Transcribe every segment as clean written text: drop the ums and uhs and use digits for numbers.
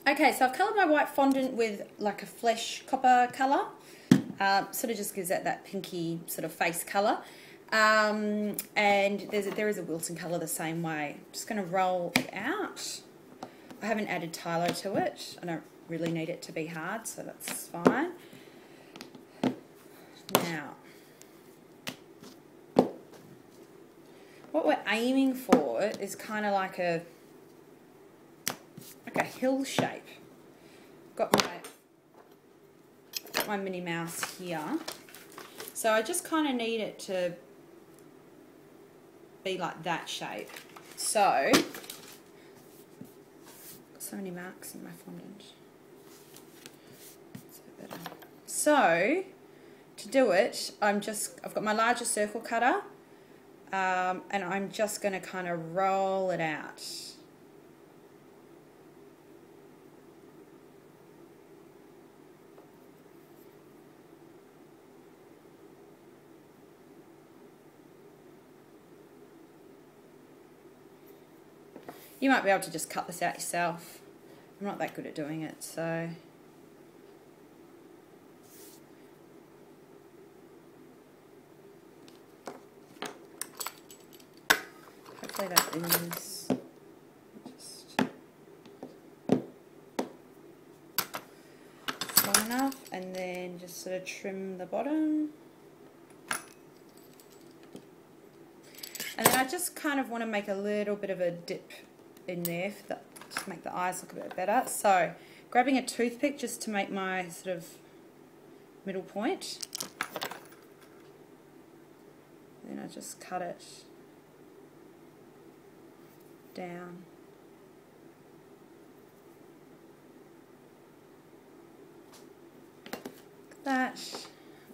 Okay, so I've coloured my white fondant with like a flesh copper colour. Sort of just gives that pinky sort of face colour. And there is a Wilton colour the same way. I'm just going to roll it out. I haven't added Tylo to it. I don't really need it to be hard, so that's fine. Now, what we're aiming for is kind of like a hill shape. Got my Minnie Mouse here. So I just kind of need it to be like that shape. So, got so many marks in my fondant. That's a bit better. So, to do it, I've got my larger circle cutter, and I'm just going to kind of roll it out. You might be able to just cut this out yourself. I'm not that good at doing it, so. Hopefully that is just small enough, and then just sort of trim the bottom. And then I just kind of want to make a little bit of a dip in there to make the eyes look a bit better. So grabbing a toothpick just to make my sort of middle point. Then I just cut it down. Like that.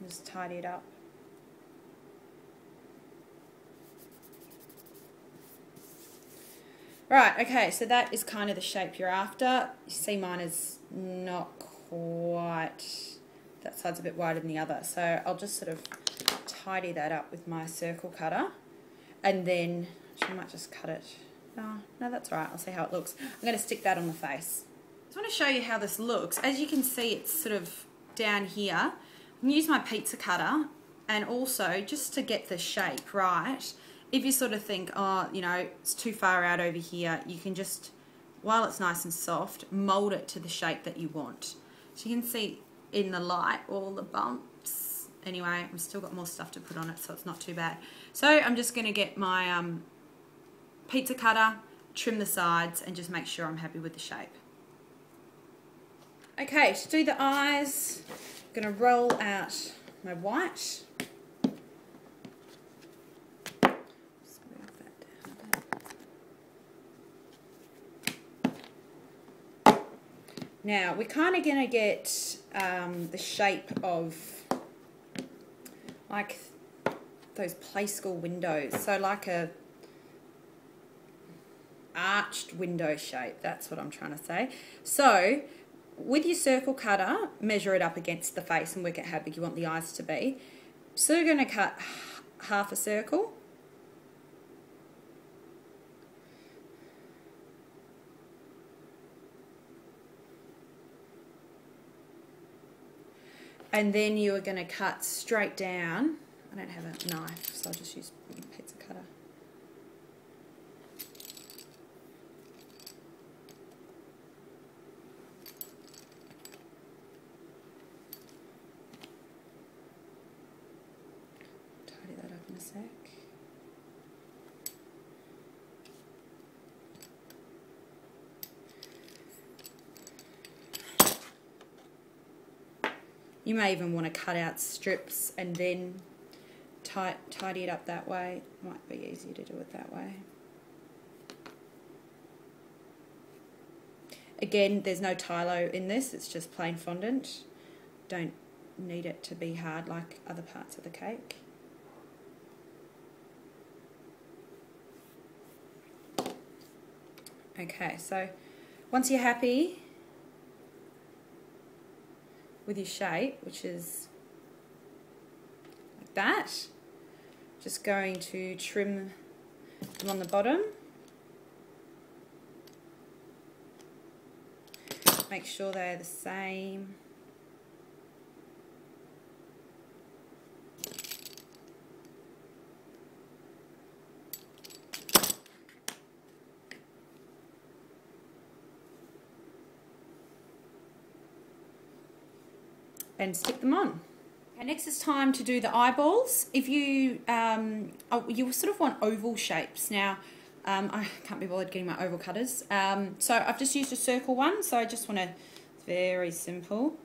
And just tidy it up. Right, okay, so that is kind of the shape you're after. You see mine is not quite, that side's a bit wider than the other. So I'll just sort of tidy that up with my circle cutter. And then, I might just cut it. No, that's all right, I'll see how it looks. I'm going to stick that on the face. I just want to show you how this looks. As you can see, it's sort of down here. I'm going to use my pizza cutter, and also just to get the shape right, if you sort of think, oh, you know, it's too far out over here, you can just, while it's nice and soft, mold it to the shape that you want. So you can see in the light all the bumps. Anyway, I've still got more stuff to put on it, so it's not too bad. So I'm just going to get my pizza cutter, trim the sides, and just make sure I'm happy with the shape. Okay, to do the eyes, I'm going to roll out my white. Now, we're kind of going to get the shape of like those play school windows. So like a arched window shape. That's what I'm trying to say. So with your circle cutter, measure it up against the face and work out how big you want the eyes to be. So you're going to cut half a circle. And then you are going to cut straight down. I don't have a knife, so I'll just use a pizza cutter. Tidy that up in a sec. You may even want to cut out strips and then tidy it up that way. It might be easier to do it that way. Again, there's no Tylo in this, it's just plain fondant. Don't need it to be hard like other parts of the cake. Okay, so once you're happy with your shape, which is like that, just going to trim them on the bottom. Make sure they're the same. And stick them on. Okay, next it's time to do the eyeballs. If you you sort of want oval shapes. Now, I can't be bothered getting my oval cutters. So I've just used a circle one. So I just want to, it's very simple.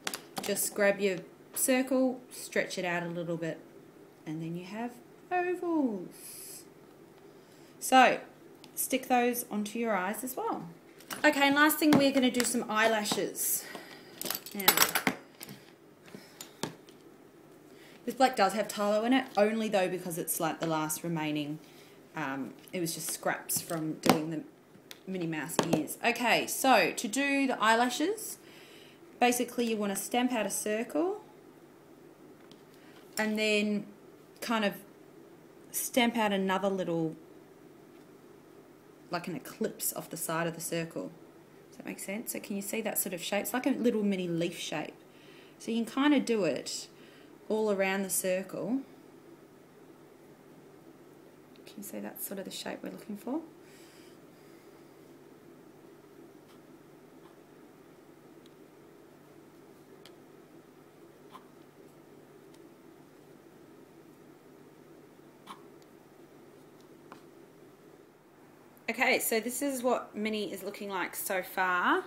Just grab your circle, stretch it out a little bit, and then you have ovals. So stick those onto your eyes as well. Okay, and last thing, we're going to do some eyelashes. Now, this black does have tallow in it, only though because it's like the last remaining, it was just scraps from doing the Minnie Mouse ears. Okay, so to do the eyelashes, basically you want to stamp out a circle and then kind of stamp out another little, like an eclipse off the side of the circle. Does that make sense? So can you see that sort of shape? It's like a little mini leaf shape. So you can kind of do it all around the circle. Can you see that's sort of the shape we're looking for? Okay, so this is what Minnie is looking like so far.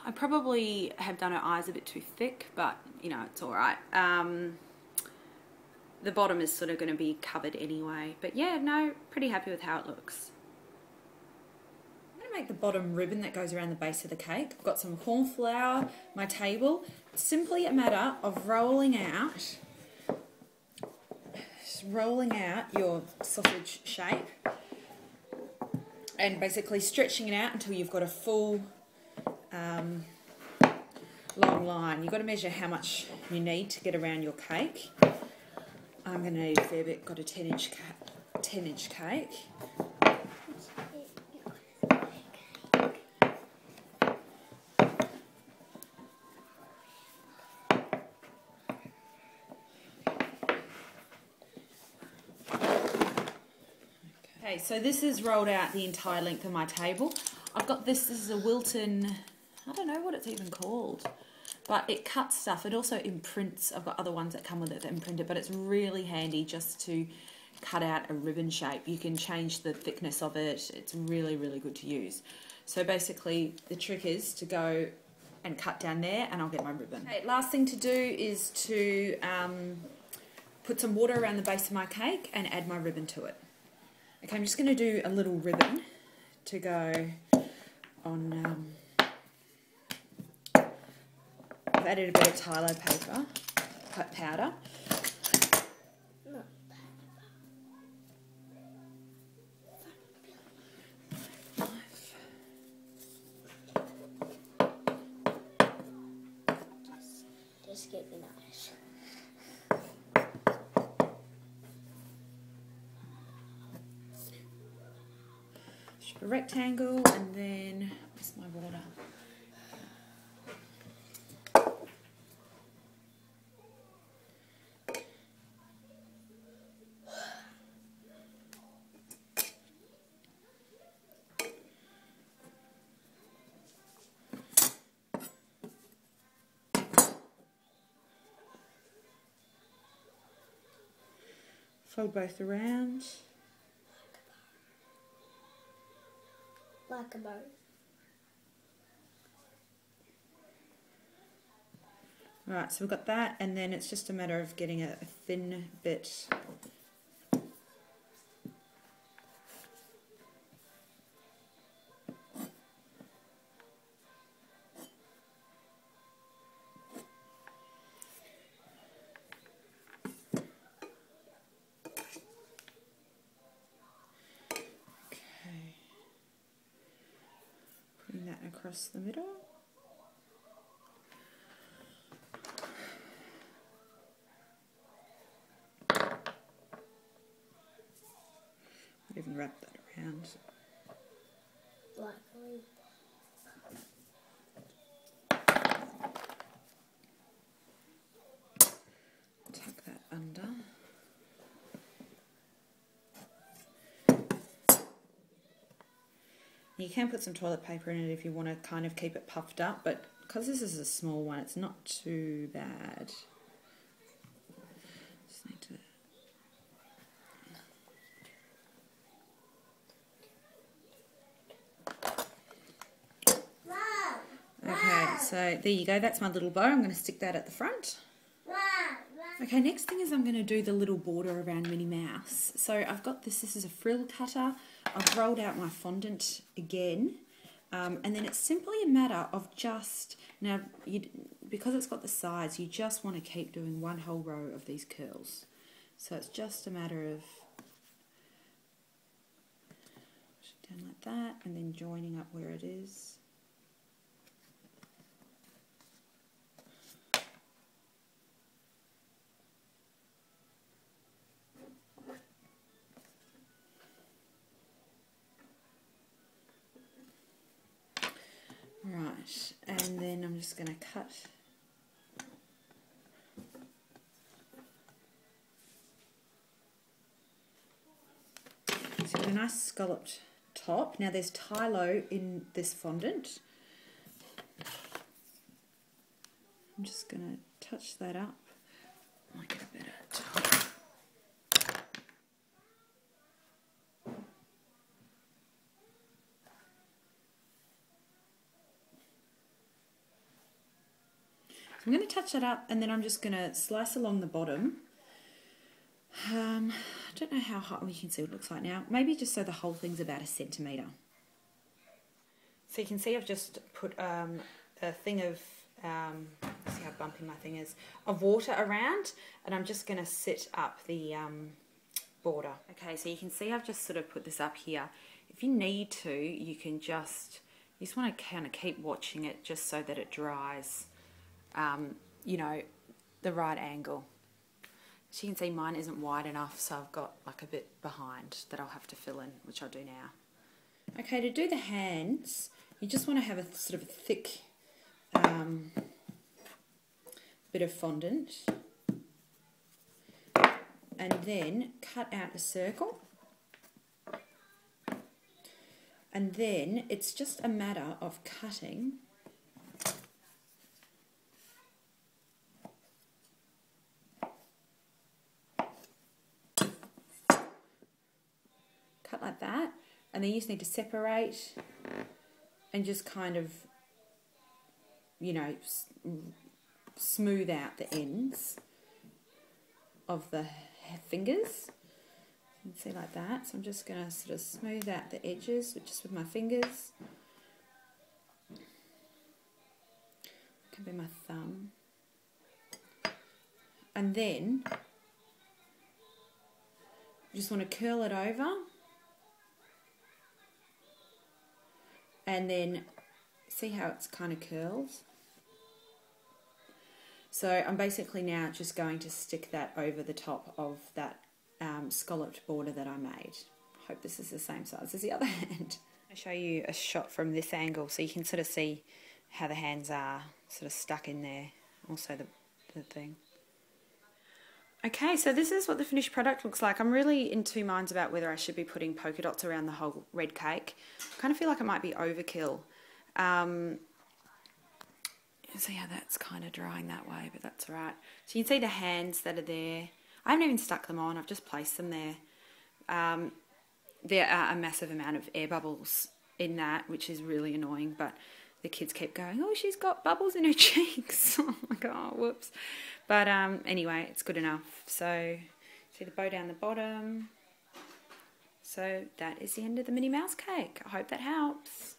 I probably have done her eyes a bit too thick, but you know, it's alright. The bottom is sort of going to be covered anyway. But yeah, no, pretty happy with how it looks. I'm going to make the bottom ribbon that goes around the base of the cake. I've got some corn flour, my table. It's simply a matter of rolling out your sausage shape and basically stretching it out until you've got a full long line. You've got to measure how much you need to get around your cake. I'm going to need a fair bit. Got a 10-inch cake. Okay, so this is rolled out the entire length of my table. I've got this is a Wilton, I don't know what it's even called, but it cuts stuff. It also imprints. I've got other ones that come with it that imprint it, but it's really handy just to cut out a ribbon shape. You can change the thickness of it. It's really, really good to use. So basically the trick is to go and cut down there and I'll get my ribbon. Okay, last thing to do is to put some water around the base of my cake and add my ribbon to it. Okay, I'm just going to do a little ribbon to go on, I've added a bit of Tylo paper, powder. Just get the knife. A rectangle, and then where's my water? Fold both around. Like a bow. Alright, so we've got that, and then it's just a matter of getting a thin bit. Putting that across the middle. Even wrap that around. Black leaf. You can put some toilet paper in it if you want to kind of keep it puffed up, but because this is a small one, it's not too bad. Just need to... Okay, so there you go. That's my little bow. I'm going to stick that at the front. Okay, next thing is I'm going to do the little border around Minnie Mouse. So I've got this. This is a frill cutter. I've rolled out my fondant again. And then it's simply a matter of just... Now, because it's got the sides, you just want to keep doing one whole row of these curls. So it's just a matter of... down like that, and then joining up where it is. Right, and then I'm just going to cut so you've got a nice scalloped top. Now there's Tylo in this fondant. I'm just going to touch that up. Might get a better top. I'm going to touch that up, and then I'm just going to slice along the bottom. I don't know how high, you can see what it looks like now. Maybe just so the whole thing's about 1 centimetre. So you can see I've just put a thing of, see how bumpy my thing is, of water around, and I'm just going to sit up the border. Okay, so you can see I've just sort of put this up here. If you need to, you just want to kind of keep watching it just so that it dries. You know, the right angle. As you can see, mine isn't wide enough, so I've got like a bit behind that I'll have to fill in, which I'll do now. Okay, to do the hands, you just want to have a sort of a thick bit of fondant, and then cut out a circle, and then it's just a matter of cutting like that, and then you just need to separate and just kind of, you know, smooth out the ends of the fingers. You can see like that. So I'm just going to sort of smooth out the edges just with my fingers. Can be my thumb. And then you just want to curl it over. And then see how it's kind of curls. So I'm basically now just going to stick that over the top of that scalloped border that I made. I hope this is the same size as the other hand. I'll show you a shot from this angle so you can sort of see how the hands are sort of stuck in there. Also the thing. Okay, so this is what the finished product looks like. I'm really in two minds about whether I should be putting polka dots around the whole red cake. I kind of feel like it might be overkill. See how that's kind of drying that way, but that's all right. So you can see the hands that are there. I haven't even stuck them on, I've just placed them there. There are a massive amount of air bubbles in that, which is really annoying, but the kids keep going, oh, she's got bubbles in her cheeks. I'm like, oh, whoops. But anyway, it's good enough. So, see the bow down the bottom. So that is the end of the Minnie Mouse cake. I hope that helps.